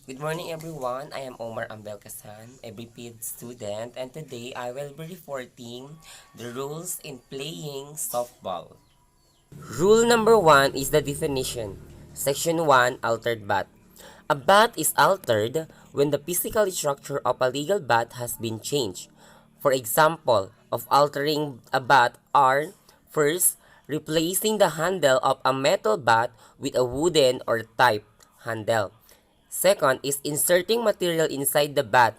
Good morning everyone, I am OMAR KASAN, a repeat student, and today I will be reporting the rules in playing softball. Rule number 1 is the definition. Section 1, Altered Bat. A bat is altered when the physical structure of a legal bat has been changed. For example, of altering a bat are: first, replacing the handle of a metal bat with a wooden or type handle. Second is inserting material inside the bat.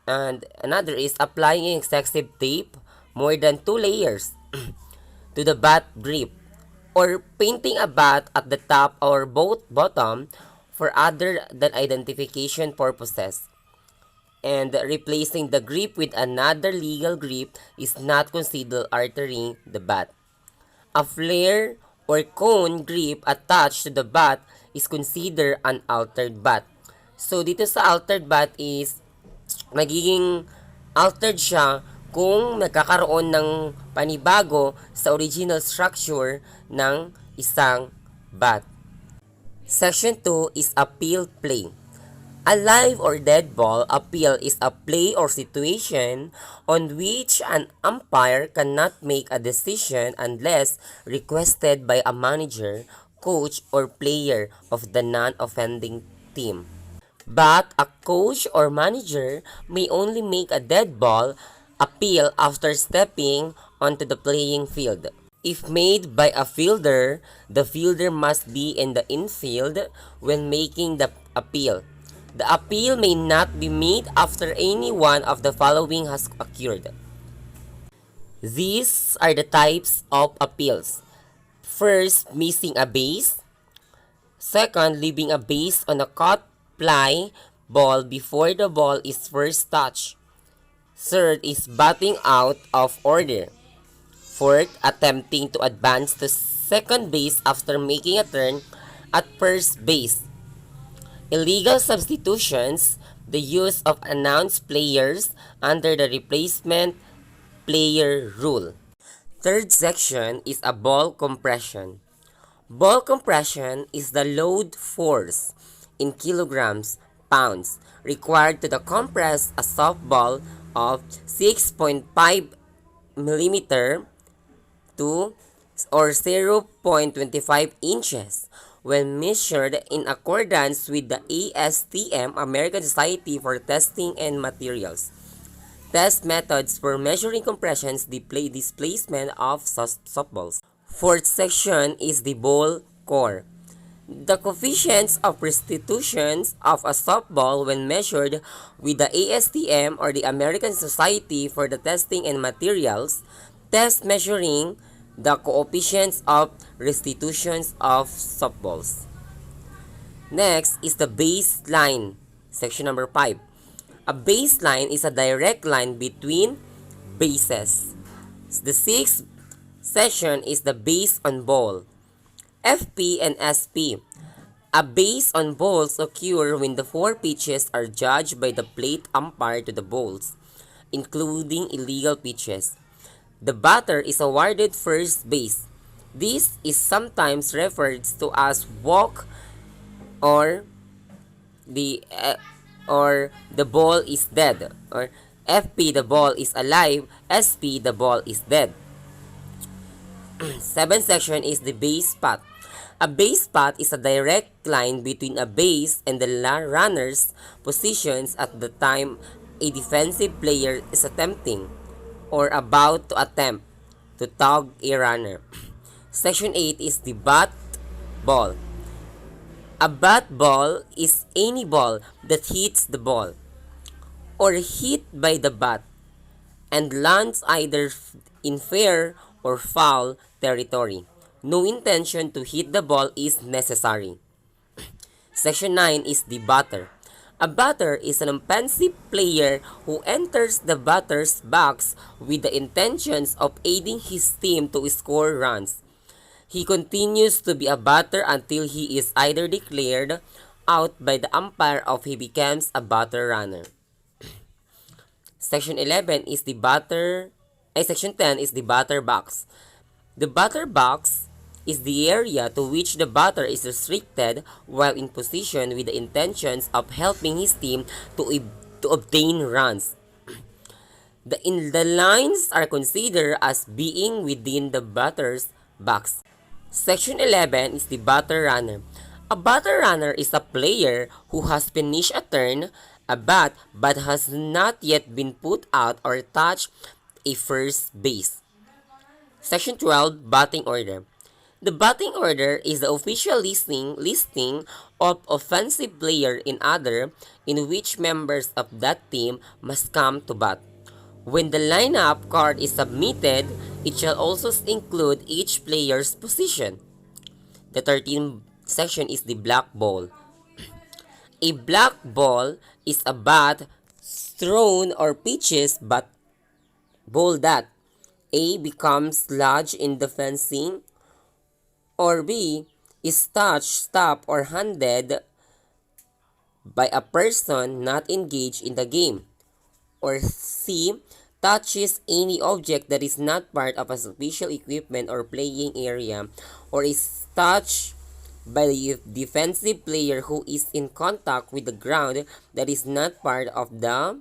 And another is applying excessive tape, more than 2 layers, to the bat grip. Or painting a bat at the top or both bottom for other than identification purposes. And replacing the grip with another legal grip is not considered altering the bat. A flare or cone grip attached to the bat is considered an altered bat. So, dito sa altered bat is nagiging altered siya kung nagkakaroon ng panibago sa original structure ng isang bat. Section 2 is appeal play. A live or dead ball appeal is a play or situation on which an umpire cannot make a decision unless requested by a manager, coach, or player of the non-offending team. But a coach or manager may only make a dead ball appeal after stepping onto the playing field. If made by a fielder, the fielder must be in the infield when making the appeal. The appeal may not be made after any one of the following has occurred. These are the types of appeals. First, missing a base. Second, leaving a base on a cut fly ball before the ball is first touched. Third is batting out of order. Fourth, attempting to advance to second base after making a turn at first base. Illegal substitutions, the use of announced players under the replacement player rule. Third section is a ball compression. Ball compression is the load force in kilograms, pounds, required to compress a softball of 6.5 millimeter to or 0.25 inches when measured in accordance with the ASTM, American Society for Testing and Materials. Test methods for measuring compressions displacement of softballs. Fourth section is the ball core. The coefficients of restitutions of a softball when measured with the ASTM or the American Society for the Testing and Materials test measuring the coefficients of restitutions of softballs. Next is the baseline, section number 5. A baseline is a direct line between bases. The sixth section is the base on ball, FP and SP. A base on balls occur when the 4 pitches are judged by the plate umpire to the balls, including illegal pitches. The batter is awarded first base. This is sometimes referred to as walk or the ball is dead, or FP the ball is alive, SP the ball is dead. Seventh section is the base path. A base path is a direct line between a base and the runner's positions at the time a defensive player is attempting or about to attempt to tug a runner. Section 8 is the bat ball. A bat ball is any ball that hits the ball or hit by the bat and lands either in fair or foul territory. No intention to hit the ball is necessary. Section 9 is the batter. A batter is an offensive player who enters the batter's box with the intentions of aiding his team to score runs. He continues to be a batter until he is either declared out by the umpire or he becomes a batter runner. Section 11 is the Section 10 is the batter box. The batter box is the area to which the batter is restricted while in position with the intentions of helping his team to obtain runs. The lines are considered as being within the batter's box. Section 11 is the batter runner. A batter runner is a player who has finished a turn, a bat, but has not yet been put out or touched a first base. Section 12, batting order. The batting order is the official listing of offensive player in order in which members of that team must come to bat. When the lineup card is submitted, it shall also include each player's position. The 13th section is the black ball. A black ball is a bat thrown or pitches but ball that A becomes lodged in the fencing, or B is touched, stopped, or handed by a person not engaged in the game, or C touches any object that is not part of a official equipment or playing area, or is touched by the defensive player who is in contact with the ground that is not part of the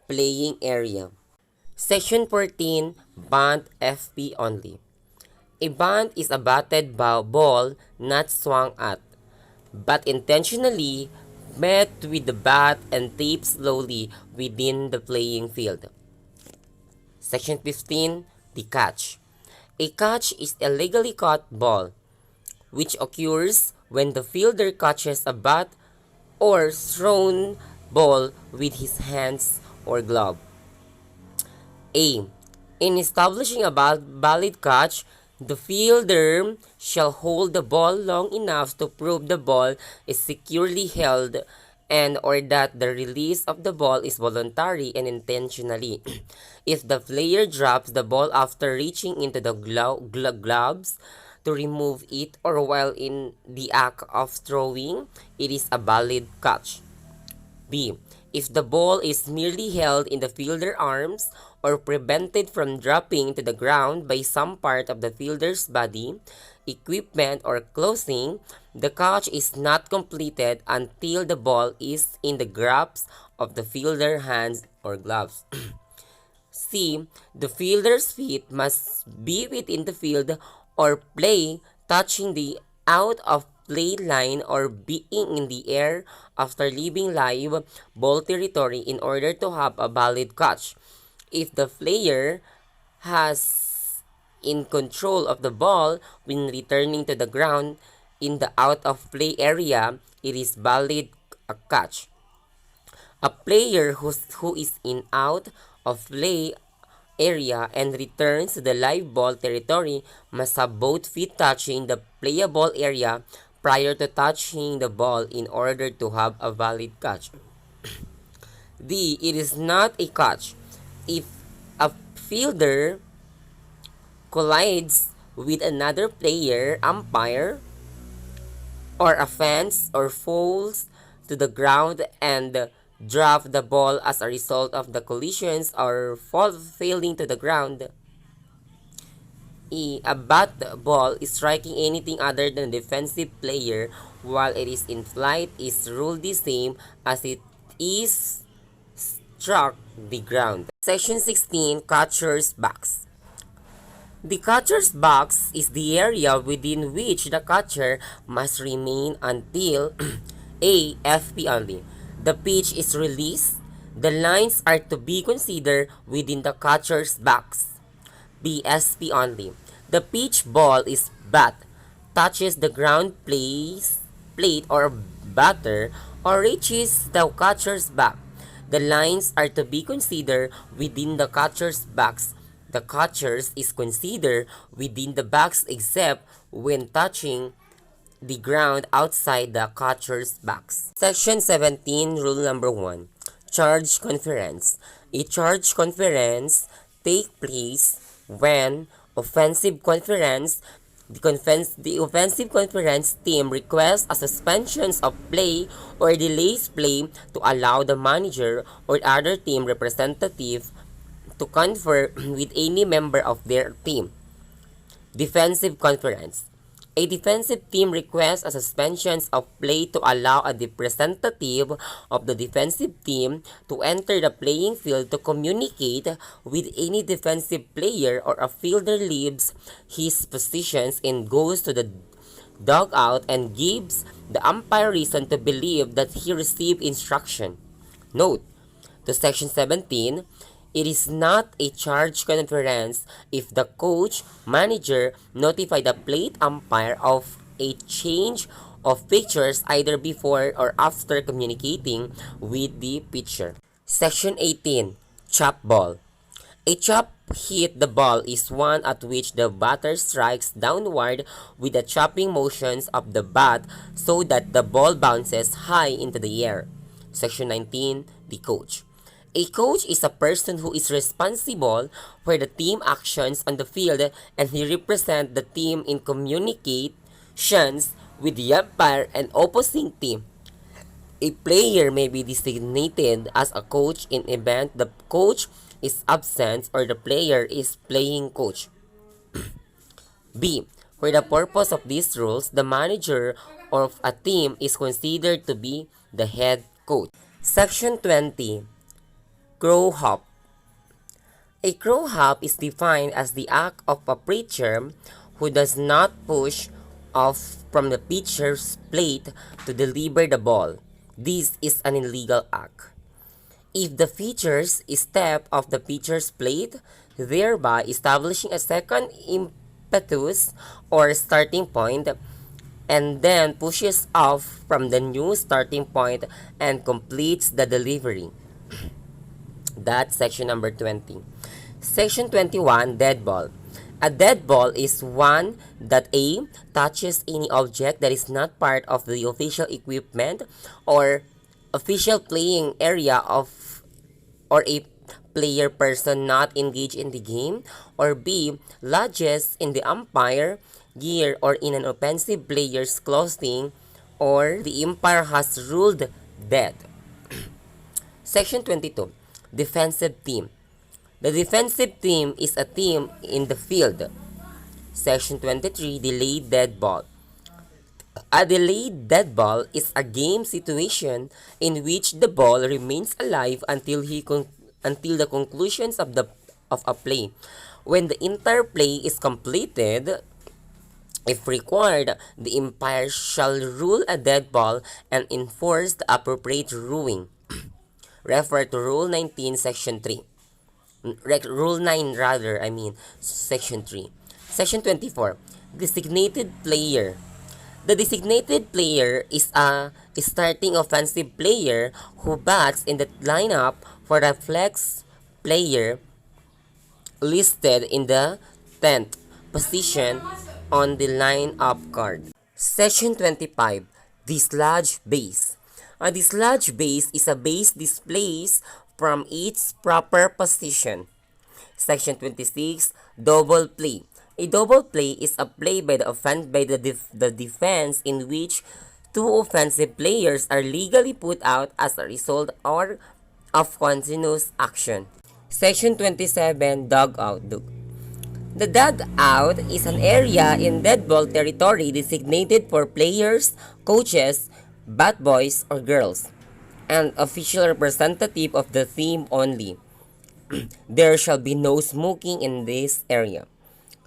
playing area. Section 14, bunt FP only. A bunt is a batted ball not swung at, but intentionally met with the bat and tapped slowly within the playing field. Section 15, the catch. A catch is a legally caught ball, which occurs when the fielder catches a bat or thrown ball with his hands or glove. A. In establishing a valid catch, the fielder shall hold the ball long enough to prove the ball is securely held and or that the release of the ball is voluntary and intentionally. If the player drops the ball after reaching into the gloves to remove it or while in the act of throwing, it is a valid catch. B. If the ball is merely held in the fielder's arms or prevented from dropping to the ground by some part of the fielder's body, equipment, or clothing, the catch is not completed until the ball is in the grasp of the fielder's hands or gloves. C. The fielder's feet must be within the field or play, touching the out of play line or being in the air after leaving live ball territory in order to have a valid catch. If the player has in control of the ball when returning to the ground in the out of play area, it is valid a catch. A player who is in out of play area and returns to the live ball territory must have both feet touching the playable area prior to touching the ball in order to have a valid catch. D. It is not a catch if a fielder collides with another player, umpire, or a fence or falls to the ground and drop the ball as a result of the collisions or falling to the ground. E. A bat ball is striking anything other than a defensive player while it is in flight is ruled the same as it is struck the ground. Section 16, catcher's box. The catcher's box is the area within which the catcher must remain until A. FP only. The pitch is released. The lines are to be considered within the catcher's box. B. SP only. The pitch ball is bat, touches the ground plate or batter, or reaches the catcher's back. The lines are to be considered within the catcher's box. The catcher's is considered within the box except when touching the ground outside the catcher's box. Section 17, rule number 1. Charge conference. A charge conference takes place when the offensive conference team requests a suspension of play or delays play to allow the manager or other team representative to confer with any member of their team. Defensive conference. A defensive team requests a suspension of play to allow a representative of the defensive team to enter the playing field to communicate with any defensive player, or a fielder leaves his positions and goes to the dugout and gives the umpire reason to believe that he received instruction. Note, to Section 17, it is not a charge conference if the coach, manager notify the plate umpire of a change of pitchers either before or after communicating with the pitcher. Section 18. Chop ball. A chop hit the ball is one at which the batter strikes downward with the chopping motions of the bat so that the ball bounces high into the air. Section 19. The coach. A coach is a person who is responsible for the team actions on the field, and he represents the team in communications with the umpire and opposing team. A player may be designated as a coach in event the coach is absent or the player is playing coach. B. For the purpose of these rules, the manager of a team is considered to be the head coach. Section 20. Crow hop. A crow hop is defined as the act of a pitcher who does not push off from the pitcher's plate to deliver the ball. This is an illegal act. If the pitchers step off the pitcher's plate, thereby establishing a second impetus or starting point, and then pushes off from the new starting point and completes the delivery. That's section number 20. Section 21, dead ball. A dead ball is one that A. touches any object that is not part of the official equipment or official playing area of, or a player person not engaged in the game, or B. lodges in the umpire gear or in an offensive player's clothing, or the umpire has ruled dead. Section 22. Defensive team. The defensive team is a team in the field. Section 23. Delayed dead ball. A delayed dead ball is a game situation in which the ball remains alive until the conclusions of a play. When the entire play is completed, if required, the umpire shall rule a dead ball and enforce the appropriate ruling. Refer to Rule 19, Section 3. Rule 9 rather, Section 3. Section 24. Designated player. The designated player is a starting offensive player who bats in the lineup for the flex player listed in the 10th position on the lineup card. Section 25. Dislodge base. A dislodge base is a base displaced from its proper position. Section 26. Double play. A double play is a play by the defense in which two offensive players are legally put out as a result or of continuous action. Section 27. Dugout. The dugout is an area in dead ball territory designated for players, coaches, bat boys or girls, and official representative of the team only. There shall be no smoking in this area.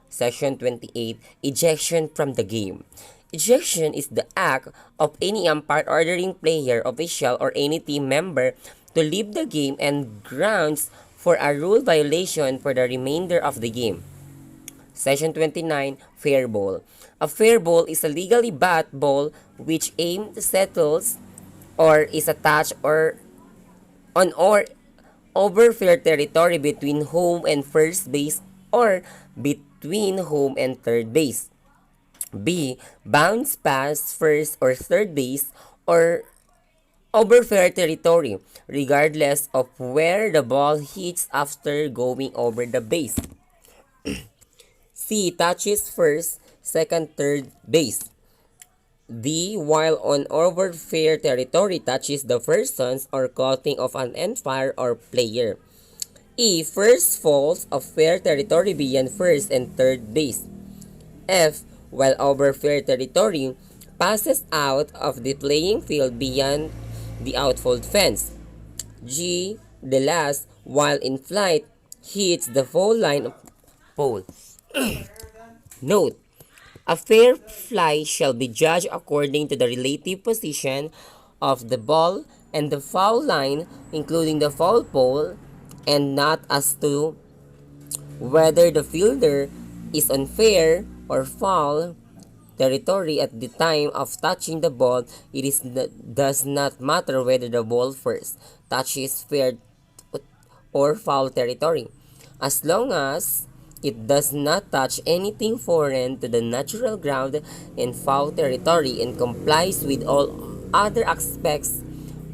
Section 28. Ejection from the game. Ejection is the act of any umpire ordering player, official, or any team member to leave the game and grounds for a rule violation for the remainder of the game. Section 29. Fair ball. A fair ball is a legally bat ball which aimed settles or is attached or over fair territory between home and first base or between home and third base. B. Bounce past first or third base or over fair territory, regardless of where the ball hits after going over the base. C. Touches first, second, third base. D. While on over fair territory, touches the persons or clothing of an umpire or player. E. First falls of fair territory beyond first and third base. F. while over fair territory passes out of the playing field beyond the outfield fence. G. The last, while in flight, hits the foul line of pole. Note: a fair fly shall be judged according to the relative position of the ball and the foul line, including the foul pole, and not as to whether the fielder is on fair or foul territory at the time of touching the ball. Does not matter whether the ball first touches fair or foul territory, as long as it does not touch anything foreign to the natural ground in foul territory and complies with all other aspects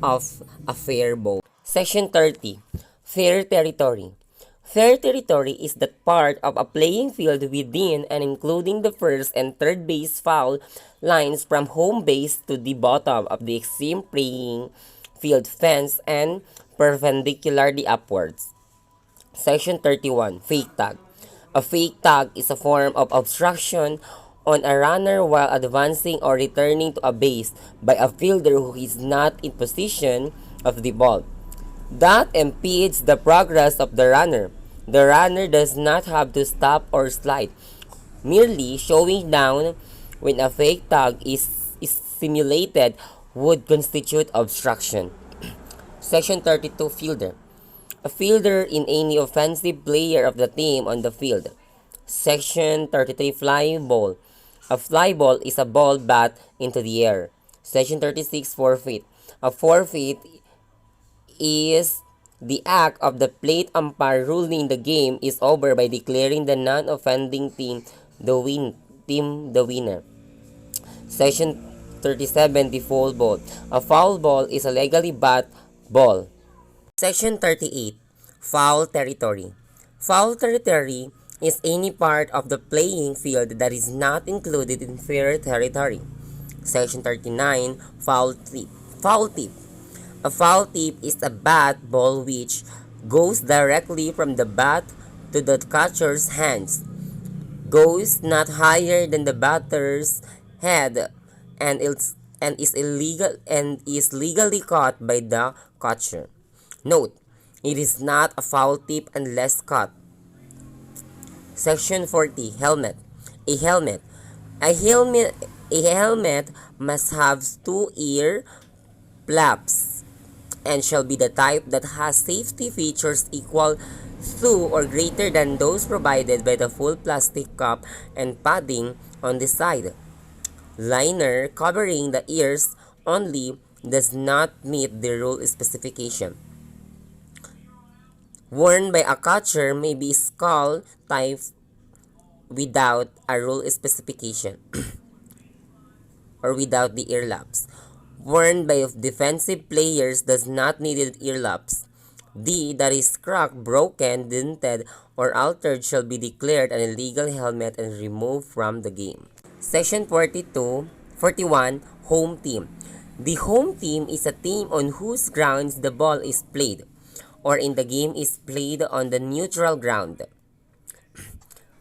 of a fair ball. Section 30. Fair territory. Fair territory is that part of a playing field within and including the first and third base foul lines from home base to the bottom of the extreme playing field fence and perpendicularly upwards. Section 31. Fake tag. A fake tag is a form of obstruction on a runner while advancing or returning to a base by a fielder who is not in possession of the ball. That impedes the progress of the runner. The runner does not have to stop or slide. Merely showing down when a fake tag is simulated would constitute obstruction. Section 32. Fielder. A fielder in any offensive player of the team on the field. Section 33. Fly ball. A fly ball is a ball bat into the air. Section 36. Forfeit. A forfeit is the act of the plate umpire ruling the game is over by declaring the non-offending team the winner. Section 37. The foul ball. A foul ball is a legally bat ball. Section 38. Foul territory. Foul territory is any part of the playing field that is not included in fair territory. Section 39. Foul tip. Foul tip. A foul tip is a bat ball which goes directly from the bat to the catcher's hands, goes not higher than the batter's head, and is legally caught by the catcher. Note: it is not a foul tip unless caught. Section 40. Helmet. A helmet. A helmet must have two ear flaps and shall be the type that has safety features equal to or greater than those provided by the full plastic cup and padding on the side. Liner covering the ears only does not meet the rule specification. Worn by a catcher may be skull type without a rule specification or without the ear laps. Worn by defensive players does not need ear laps. D. That is cracked, broken, dented, or altered shall be declared an illegal helmet and removed from the game. Section 41. Home team. The home team is a team on whose grounds the ball is played, or in the game is played on the neutral ground.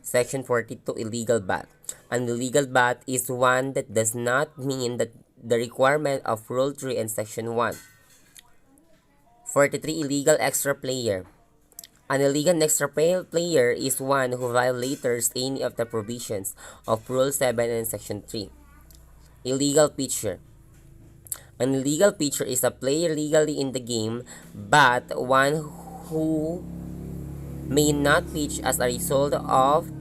Section 42. Illegal bat. An illegal bat is one that does not mean that the requirement of Rule 3 and Section 1. 43. Illegal extra player. An illegal extra player is one who violates any of the provisions of Rule 7 and Section 3. Illegal pitcher. An illegal pitcher is a player legally in the game, but one who may not pitch as a result of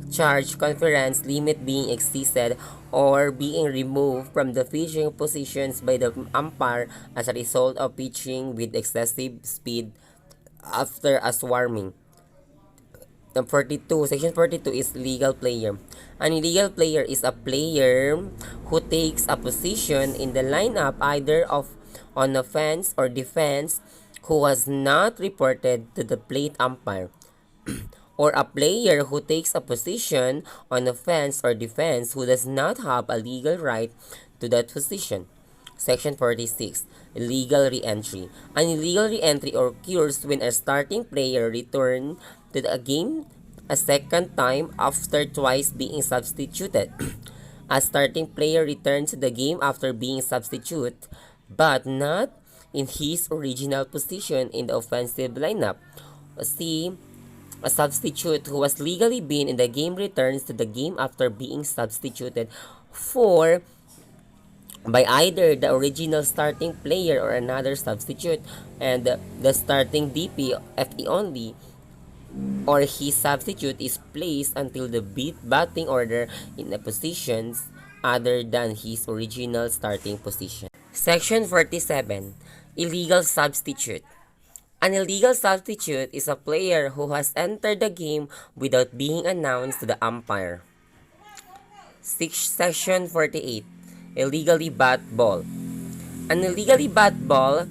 charge conference limit being exceeded or being removed from the pitching positions by the umpire as a result of pitching with excessive speed after a swarming. 42. Section 42 is legal player. An illegal player is a player who takes a position in the lineup either on offense or defense who was not reported to the plate umpire, or a player who takes a position on offense or defense who does not have a legal right to that position. Section 46. Illegal re-entry. An illegal re-entry occurs when a starting player returns to the game a second time after twice being substituted. A starting player returns to the game after being substituted, but not in his original position in the offensive lineup. C. A substitute who has legally been in the game returns to the game after being substituted for by either the original starting player or another substitute, and the starting DP, FE only, or his substitute is placed until the batting order in the positions other than his original starting position. Section 47. Illegal substitute. An illegal substitute is a player who has entered the game without being announced to the umpire. Section 48. Illegally bat ball. An illegally bat ball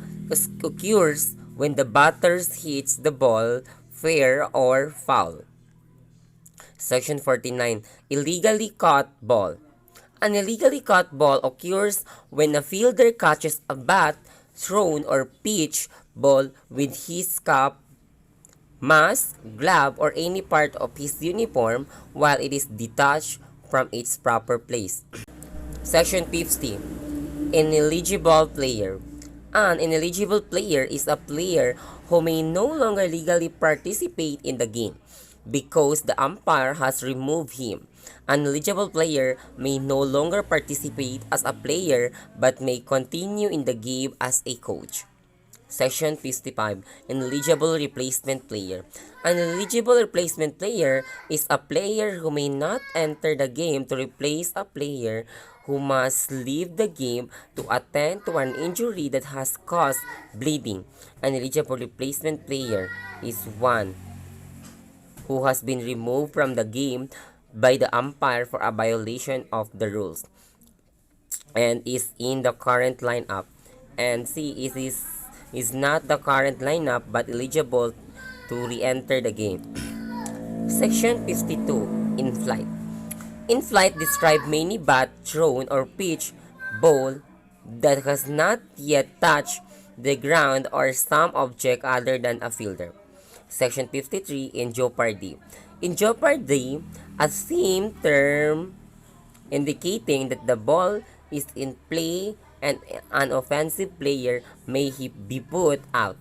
occurs when the batter hits the ball fair or foul. Section 49. Illegally caught ball. An illegally caught ball occurs when a fielder catches a bat, thrown, or pitch ball with his cap, mask, glove, or any part of his uniform while it is detached from its proper place. Section 50. Ineligible player. An ineligible player is a player who may no longer legally participate in the game because the umpire has removed him. An eligible player may no longer participate as a player but may continue in the game as a coach. Section 55. Ineligible replacement player. An eligible replacement player is a player who may not enter the game to replace a player who must leave the game to attend to an injury that has caused bleeding. An eligible replacement player is one who has been removed from the game by the umpire for a violation of the rules and is in the current lineup. And C is not the current lineup but eligible to re-enter the game. Section 52. In flight. In flight describe many bat, thrown, or pitch ball that has not yet touched the ground or some object other than a fielder. Section 53. In Jeopardy. In Jeopardy, a theme term indicating that the ball is in play and an offensive player may be put out.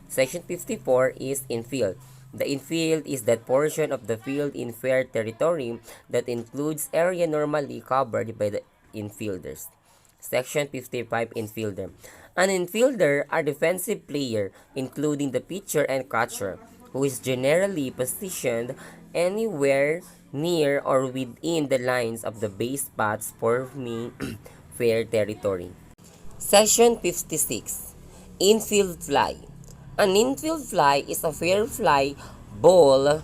Section 54 is infield. The infield is that portion of the field in fair territory that includes area normally covered by the infielders. Section 55. Infielder. An infielder are defensive player, including the pitcher and catcher, who is generally positioned anywhere near or within the lines of the base paths forming fair territory. Section 56. Infield fly. An infield fly is a fair fly ball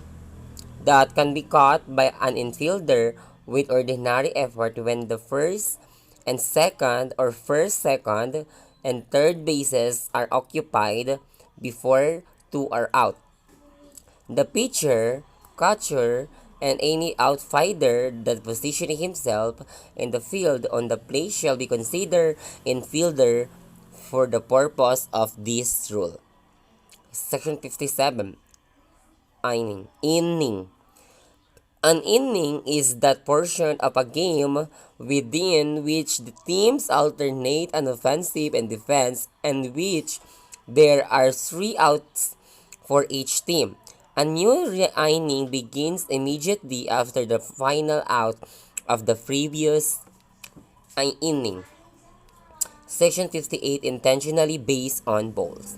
that can be caught by an infielder with ordinary effort when the first and second or first, second, and third bases are occupied before two are out. The pitcher, catcher, and any outfielder that positioning himself in the field on the play shall be considered infielder for the purpose of this rule. Section 57. Inning. An inning is that portion of a game within which the teams alternate an offensive and defense and which there are 3 outs for each team. A new inning begins immediately after the final out of the previous inning. Section 58. Intentionally based on balls.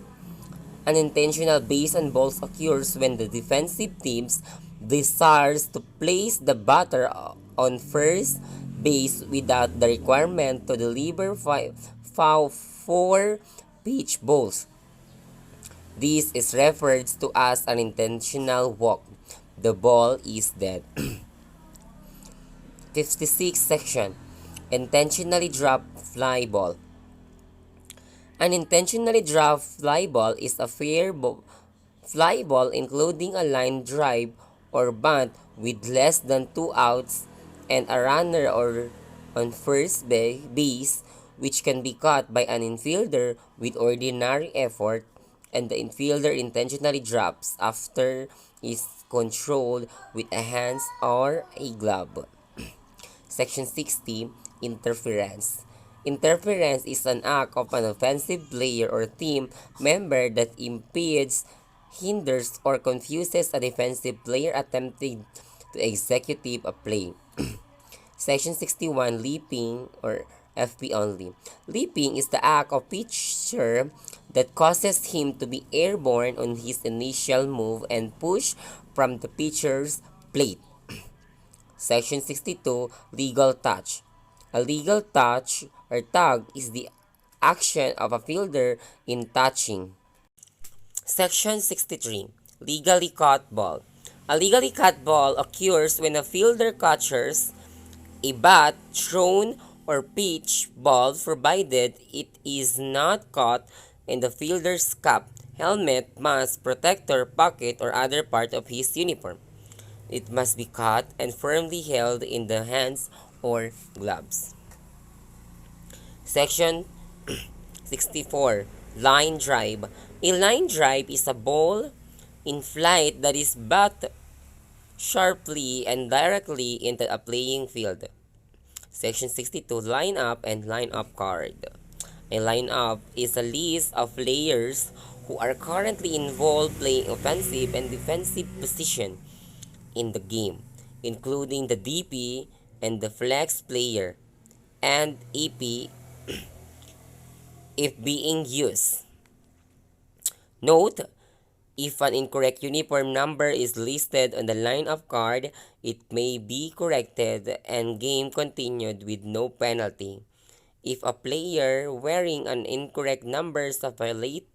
An intentional base on balls occurs when the defensive teams desires to place the batter on first base without the requirement to deliver four pitch balls. This is referred to as an intentional walk. The ball is dead. 56. Section. Intentionally dropped fly ball. An intentionally dropped fly ball is a fair fly ball including a line drive or bunt with less than 2 outs and a runner or on first base which can be caught by an infielder with ordinary effort and the infielder intentionally drops after is controlled with a hands or a glove. Section 60, Interference. Interference is an act of an offensive player or team member that impedes, hinders, or confuses a defensive player attempting to execute a play. Section 61, Leaping or FP only. Leaping is the act of pitcher that causes him to be airborne on his initial move and push from the pitcher's plate. Section 62, Legal Touch. A legal touch or tug is the action of a fielder in touching. Section 63, Legally Caught Ball. A legally caught ball occurs when a fielder catches a bat, thrown, or pitch ball provided it is not caught in the fielder's cap, helmet, mask, protector, pocket, or other part of his uniform. It must be caught and firmly held in the hands or gloves. Section 64. Line drive. A line drive is a ball in flight that is bat sharply and directly into a playing field. Section 62. Line up and line up card. A line up is a list of players who are currently involved playing offensive and defensive position in the game, including the DP and the flex player, and EP if being used. Note, if an incorrect uniform number is listed on the lineup card, it may be corrected and game continued with no penalty. If a player wearing an incorrect number violates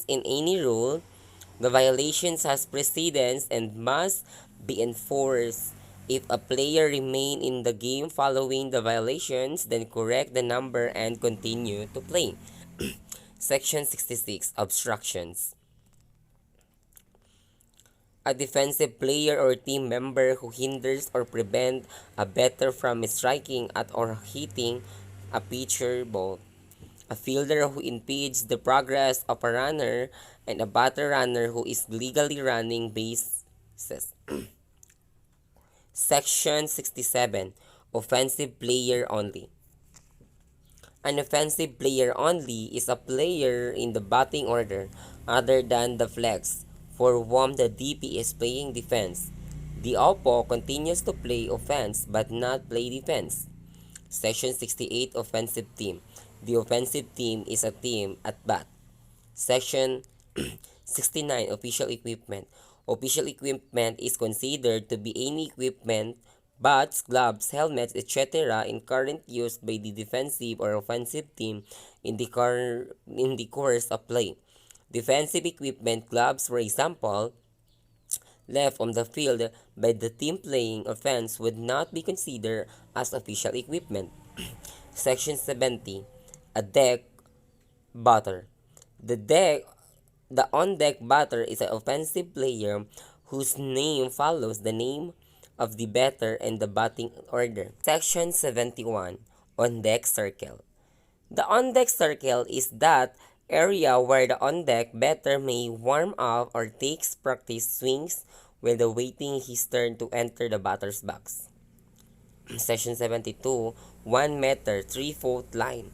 in any rule, the violations has precedence and must be enforced. If a player remain in the game following the violations, then correct the number and continue to play. Section 66, Obstructions. A defensive player or team member who hinders or prevents a batter from striking at or hitting a pitcher ball. A fielder who impedes the progress of a runner, and a batter runner who is legally running bases. Section 67. Offensive player only. An offensive player only is a player in the batting order other than the flex, for whom the DP is playing defense. The oppo continues to play offense but not play defense. Section 68, Offensive Team. The offensive team is a team at bat. Section 69, Official Equipment. Official equipment is considered to be any equipment, bats, gloves, helmets, etc. in current use by the defensive or offensive team in the course of play. Defensive equipment, gloves, for example, left on the field by the team playing offense would not be considered as official equipment. Section 70. A deck batter. The on-deck batter is an offensive player whose name follows the name of the batter and the batting order. Section 71. On-deck circle. The on-deck circle is that area where the on-deck batter may warm up or takes practice swings while awaiting his turn to enter the batter's box. Section 72. 1 meter 3-foot line.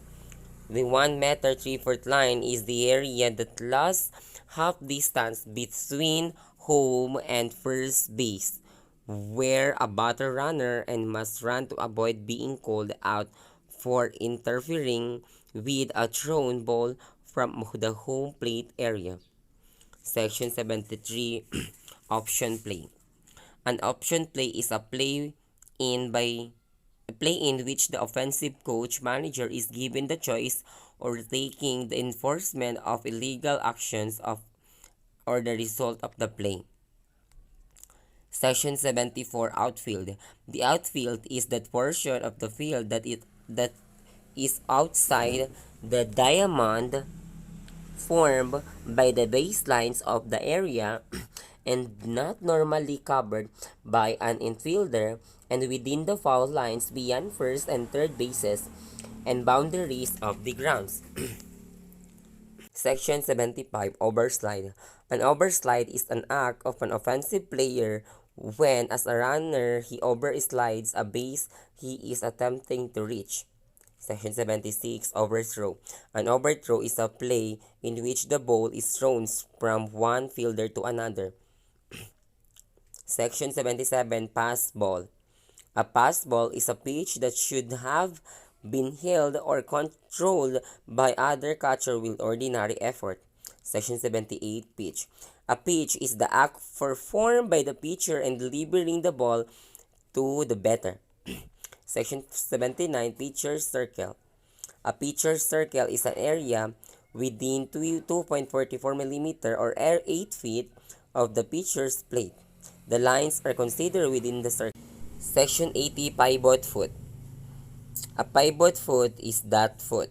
The 1 meter 3-foot line is the area that lasts half distance between home and first base, where a batter runner and must run to avoid being called out for interfering with a thrown ball from the home plate area. Section 73. Option play. An option play is a play in which the offensive coach manager is given the choice or taking the enforcement of illegal actions or the result of the play. Section 74. Outfield. The outfield is that portion of the field that is outside the diamond formed by the baselines of the area and not normally covered by an infielder and within the foul lines beyond first and third bases and boundaries of the grounds. Section 75, Overslide. An overslide is an act of an offensive player when, as a runner, he overslides a base he is attempting to reach. Section 76, Overthrow. An overthrow is a play in which the ball is thrown from one fielder to another. Section 77, Pass Ball. A pass ball is a pitch that should have been held or controlled by other catcher with ordinary effort. Section 78, Pitch. A pitch is the act performed by the pitcher in delivering the ball to the batter. Section 79, Pitcher's Circle. A pitcher's circle is an area within 2.44 mm or 8 feet of the pitcher's plate. The lines are considered within the circle. Section 80, Pivot Foot. A pivot foot is that foot.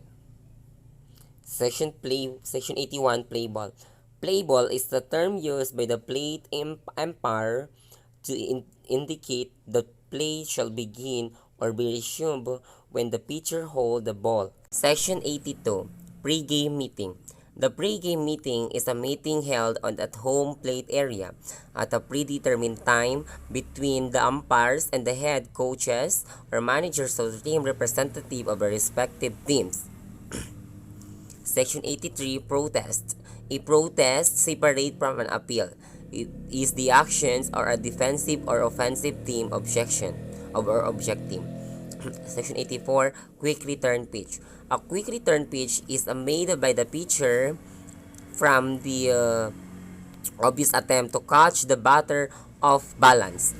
Section 81, Play Ball. Play ball is the term used by the plate umpire to indicate the play shall begin or be resumed when the pitcher holds the ball. Section 82, Pre-game Meeting. The pre-game meeting is a meeting held on at home plate area at a predetermined time between the umpires and the head coaches or managers of the team representative of the respective teams. Section 83, Protest. A protest separate from an appeal. It is the actions or a defensive or offensive team objection or objecting. Section 84, Quick Return Pitch. A quick return pitch is made by the pitcher from the obvious attempt to catch the batter off balance.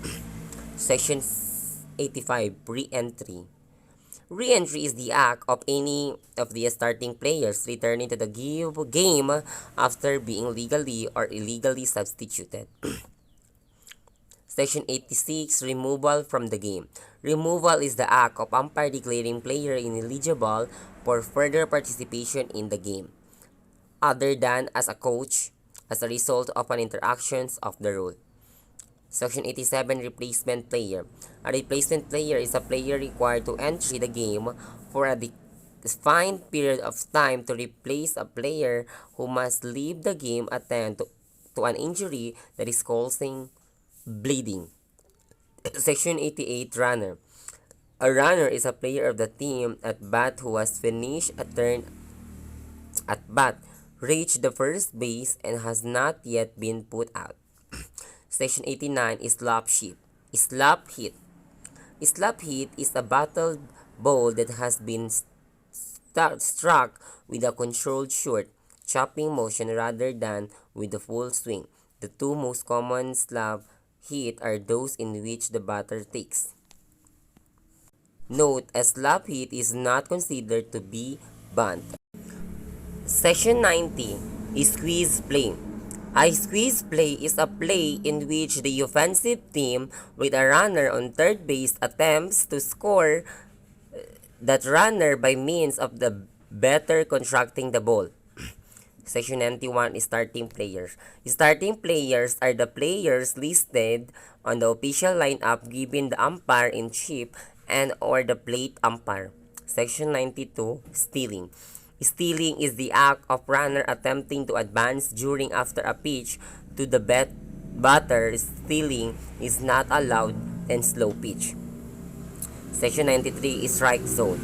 Section 85, Re-entry. Re-entry is the act of any of the starting players returning to the game after being legally or illegally substituted. Section 86, Removal from the game. Removal is the act of umpire declaring player ineligible for further participation in the game, other than as a coach, as a result of an interactions of the rule. Section 87, Replacement Player. A replacement player is a player required to enter the game for a defined period of time to replace a player who must leave the game attend to an injury that is causing bleeding. Section 88, Runner. A runner is a player of the team at bat who has finished a turn at bat, reached the first base, and has not yet been put out. Section 89 is Slap Hit. Slap Hit. Slap Hit is a battled ball that has been struck with a controlled short, chopping motion rather than with a full swing. The two most common slap hit are those in which the batter takes. Note, a slap hit is not considered to be bunt. Section 90 is Squeeze Play. A squeeze play is a play in which the offensive team with a runner on third base attempts to score that runner by means of the batter contracting the ball. Section 91 is Starting Players. Starting players are the players listed on the official lineup given the umpire-in-chief and or the plate umpire. Section 92, Stealing. Stealing is the act of runner attempting to advance during after a pitch to the batter. Stealing is not allowed in slow pitch. Section 93 is Strike Zone.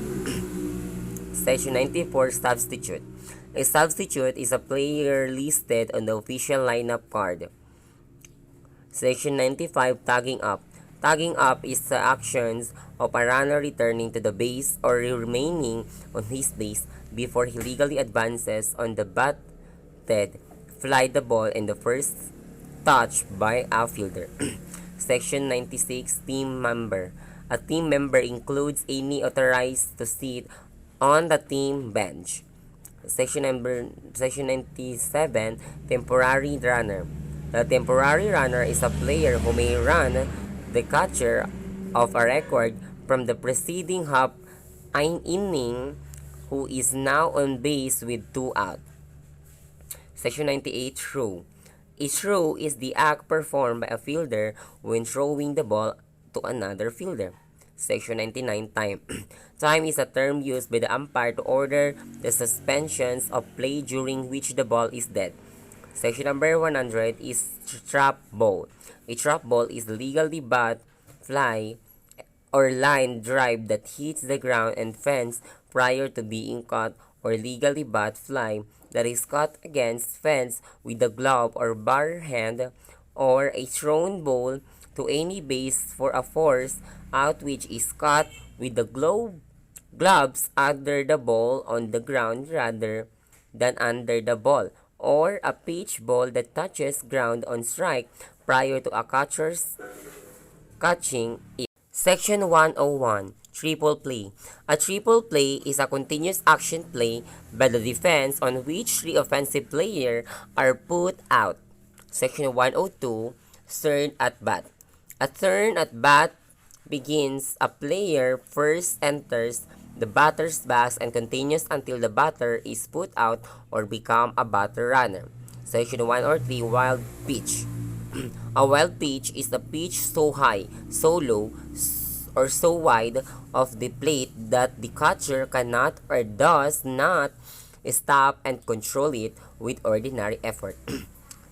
Section 94, Substitute. A substitute is a player listed on the official lineup card. Section 95, Tagging Up. Tagging up is the actions of a runner returning to the base or remaining on his base before he legally advances on the batted fly the ball in the first touch by outfielder. Section 96, Team Member. A team member includes any authorized to sit on the team bench. Section 97, Temporary Runner. The temporary runner is a player who may run the catcher of a record from the preceding half inning who is now on base with 2 out. Section 98, Throw. A throw is the act performed by a fielder when throwing the ball to another fielder. Section 99, time. Time is a term used by the umpire to order the suspensions of play during which the ball is dead. Section number 100 is trap ball. A trap ball is legally bat, fly, or line drive that hits the ground and fence prior to being caught, or legally bat fly that is caught against fence with a glove or bar hand, or a thrown ball to any base for a force out which is caught with the gloves under the ball on the ground rather than under the ball, or a pitch ball that touches ground on strike prior to a catcher's catching it. Section 101, triple play. A triple play is a continuous action play by the defense on which three offensive players are put out. Section 102, turn at bat. A turn at bat begins a player first enters the batter's box and continues until the batter is put out or become a batter runner. Section 103, wild pitch. A wild pitch is a pitch so high, so low, or so wide of the plate that the catcher cannot or does not stop and control it with ordinary effort.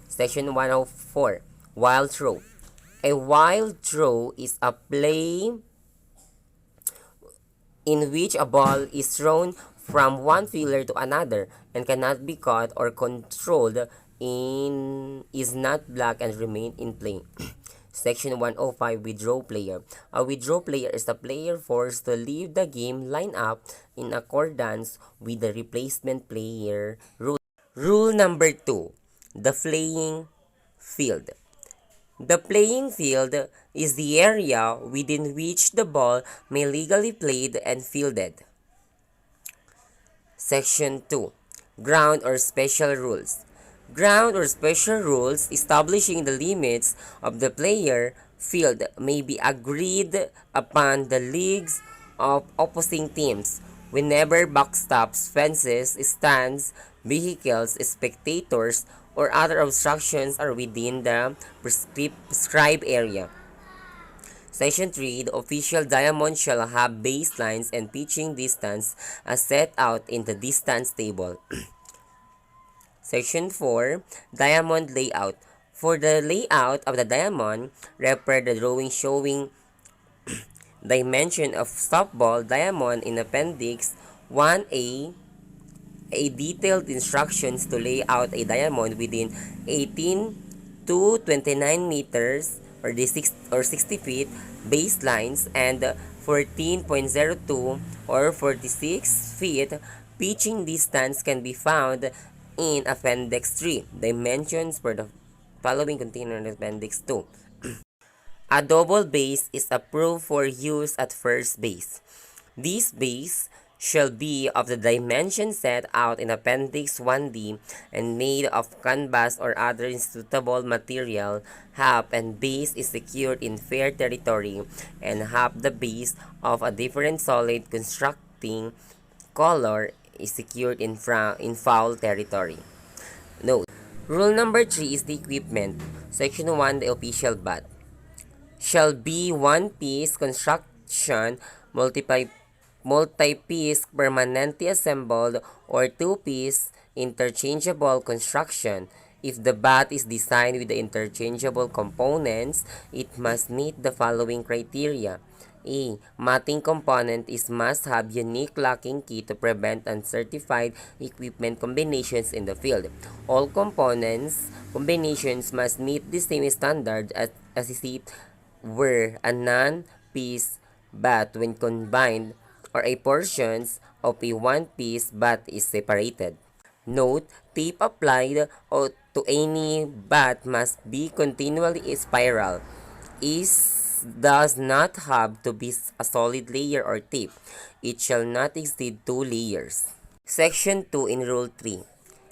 Section 104, wild throw. A wild throw is a play in which a ball is thrown from one fielder to another and cannot be caught or controlled is not blocked and remain in play. Section 105, withdraw player. A withdraw player is a player forced to leave the game lineup in accordance with the replacement player rule. Rule number 2, the playing field. The playing field is the area within which the ball may legally played and fielded. Section 2, ground or special rules. Ground or special rules establishing the limits of the player field may be agreed upon the leagues of opposing teams whenever backstops, fences, stands, vehicles, spectators, or other obstructions are within the prescribed area. Section 3, the official diamond shall have baselines and pitching distance as set out in the distance table. Section 4, diamond layout. For the layout of the diamond, refer the drawing showing dimension of softball diamond in Appendix 1A. A detailed instructions to lay out a diamond within 18 to 29 meters or 60 feet baselines and 14.02 or 46 feet pitching distance can be found in Appendix 3. Dimensions for the following contained in Appendix 2. A double base is approved for use at first base. This base shall be of the dimension set out in Appendix 1D and made of canvas or other suitable material. Half and base is secured in fair territory, and half the base of a different solid constructing color is secured in foul territory. Note: Rule number 3 is the equipment. Section 1, the official bat shall be one-piece construction, multi-piece permanently assembled, or two-piece interchangeable construction. If the bat is designed with the interchangeable components, it must meet the following criteria. A. Matting component must have unique locking key to prevent uncertified equipment combinations in the field. All combinations must meet the same standard as if it were a non-piece bat when combined, or a portions of a one-piece bat is separated. Note: tape applied to any bat must be continually spiral. Does not have to be a solid layer or tape. It shall not exceed 2 layers. Section 2 in Rule 3.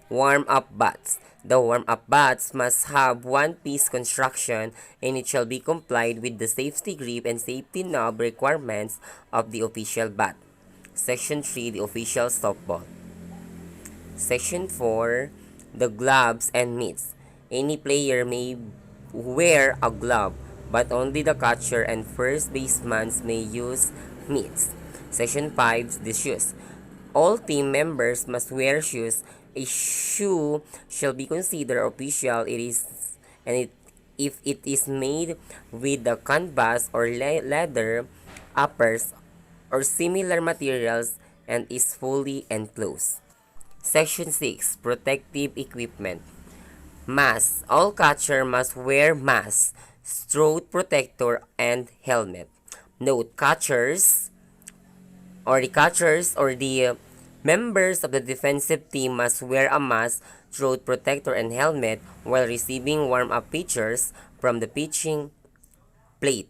Warm-up bats. The warm-up bats must have one-piece construction, and it shall be complied with the safety grip and safety knob requirements of the official bat. Section 3, the official softball. Section 4, the gloves and mitts. Any player may wear a glove, but only the catcher and first baseman may use mitts. Section 5, the shoes. All team members must wear shoes. A shoe shall be considered official and it if it is made with the canvas or leather uppers or similar materials and is fully enclosed. Section 6, protective equipment. Mask. All catcher must wear mask, throat protector, and helmet. Note, catchers or the members of the defensive team must wear a mask, throat protector, and helmet while receiving warm-up pitches from the pitching plate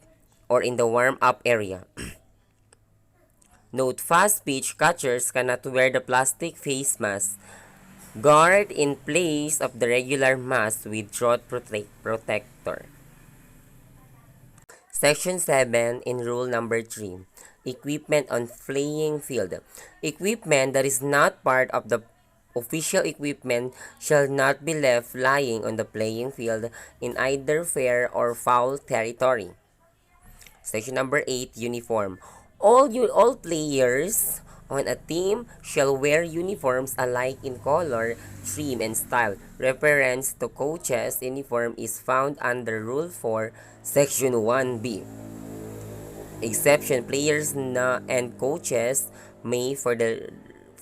or in the warm-up area. Note, fast pitch catchers cannot wear the plastic face mask. Guard in place of the regular mask with throat protector. Section 7 in Rule number 3. Equipment on playing field. Equipment that is not part of the official equipment shall not be left lying on the playing field in either fair or foul territory. Section number 8, uniform. All players on a team shall wear uniforms alike in color, trim, and style. Reference to coach's uniform is found under Rule 4, Section 1B. Exception, players and coaches may, for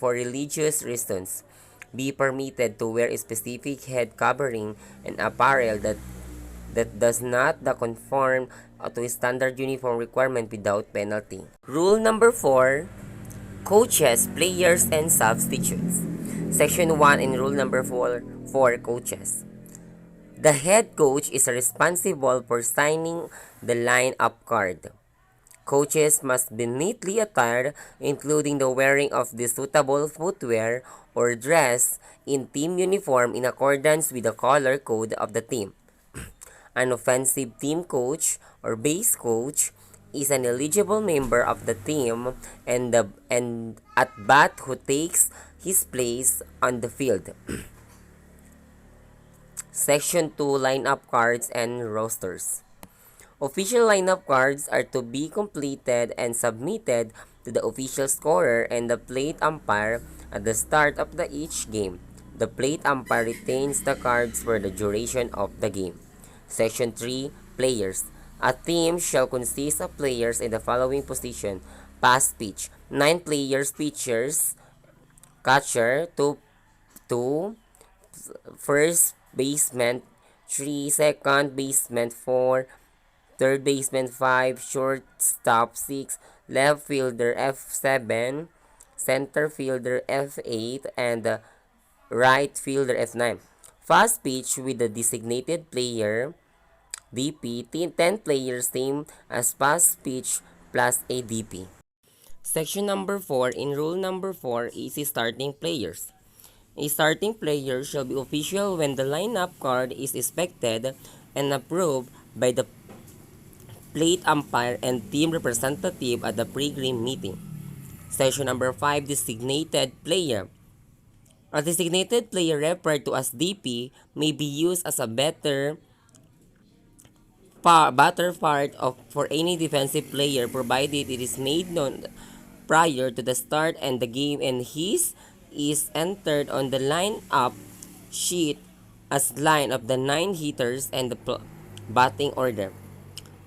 religious reasons, be permitted to wear a specific head covering and apparel that does not conform to a standard uniform requirement without penalty. Rule number 4, coaches, players, and substitutes. Section 1 in Rule number 4, coaches. The head coach is responsible for signing the line-up card. Coaches must be neatly attired, including the wearing of the suitable footwear or dress in team uniform in accordance with the color code of the team. An offensive team coach or base coach is an eligible member of the team and at bat who takes his place on the field. Section 2, lineup cards and rosters. Official lineup cards are to be completed and submitted to the official scorer and the plate umpire at the start of each game. The plate umpire retains the cards for the duration of the game. Section 3, players. A team shall consist of players in the following position. Pass pitch, 9 players, pitchers, catcher, 2 first baseman, 3 second baseman, 4 third baseman, 5 shortstop, 6 left fielder, F7 center fielder, F8 and right fielder, F9. Fast pitch with the designated player DP, 10 players, same as fast pitch plus a DP. Section number 4 in Rule number 4 is starting players. A starting player shall be official when the lineup card is inspected and approved by the plate umpire and team representative at the pre-game meeting. Section number 5, designated player. A designated player referred to as DP may be used as a better part for any defensive player provided it is made known prior to the start and the game and his is entered on the lineup sheet as line of the 9 hitters and the batting order.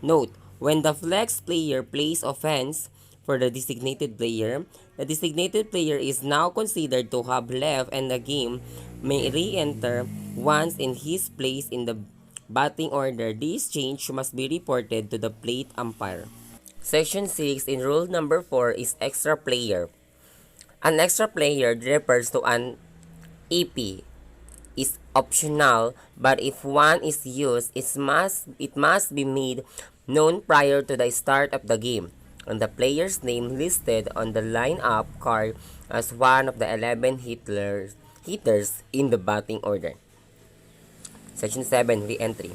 Note, when the flex player plays offense for the designated player is now considered to have left and the game may re-enter once in his place in the batting order. This change must be reported to the plate umpire. Section 6 in Rule number 4 is extra player. An extra player refers to an EP is optional, but if one is used, it must be made known prior to the start of the game, and the player's name listed on the lineup card as one of the 11 hitters in the batting order. Section 7, re-entry.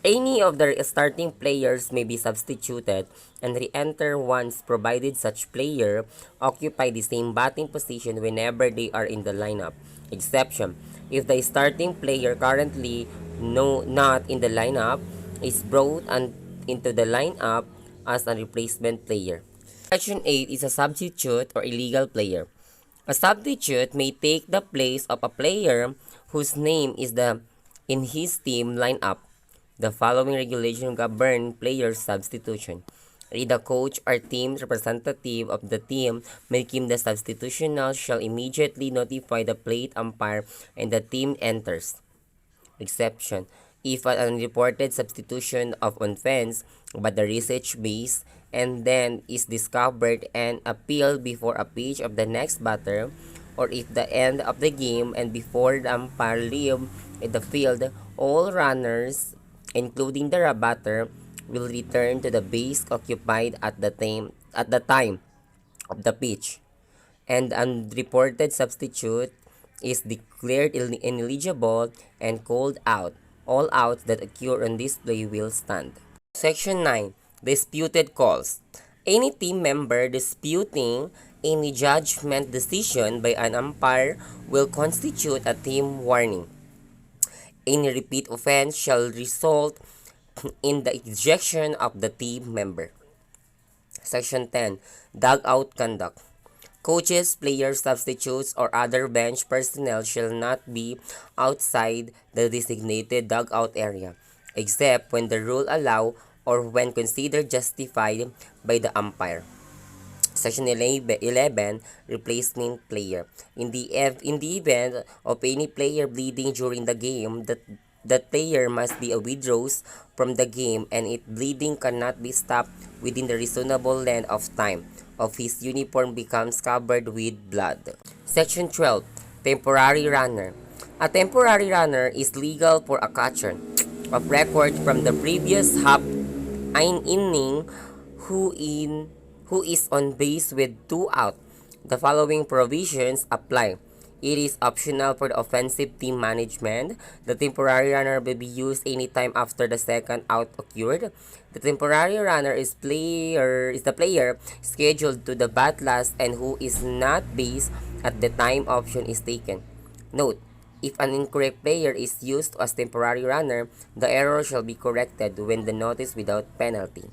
Any of the starting players may be substituted and re-enter once provided such player occupy the same batting position whenever they are in the lineup. Exception: if the starting player currently not in the lineup is brought into the lineup as a replacement player. Section 8 is a substitute or illegal player. A substitute may take the place of a player whose name is in his team lineup. The following regulation govern player substitution. The coach or team representative of the team making the substitutional shall immediately notify the plate umpire and the team enters. Exception: if an unreported substitution of offense by the research base and then is discovered and appealed before a pitch of the next batter, or if the end of the game and before the umpire leave the field, all runners, including the batter, will return to the base occupied at the time of the pitch, and unreported substitute is declared ineligible and called out. All outs that occur on this play will stand. Section 9. Disputed calls. Any team member disputing any judgment decision by an umpire will constitute a team warning. Any repeat offense shall result in the ejection of the team member. Section 10. Dugout conduct. Coaches, players, substitutes, or other bench personnel shall not be outside the designated dugout area, except when the rule allow or when considered justified by the umpire. Section 11, replacement player. In the event of any player bleeding during the game, that player must be withdraws from the game and its bleeding cannot be stopped within the reasonable length of time of his uniform becomes covered with blood. Section 12. Temporary runner. A temporary runner is legal for a catcher of record from the previous half inning who is on base with 2 out. The following provisions apply. It is optional for the offensive team management. The temporary runner will be used anytime after the second out occurred. The temporary runner is the player scheduled to the bat last and who is not base at the time option is taken. Note: if an incorrect player is used as temporary runner, the error shall be corrected when the notice without penalty.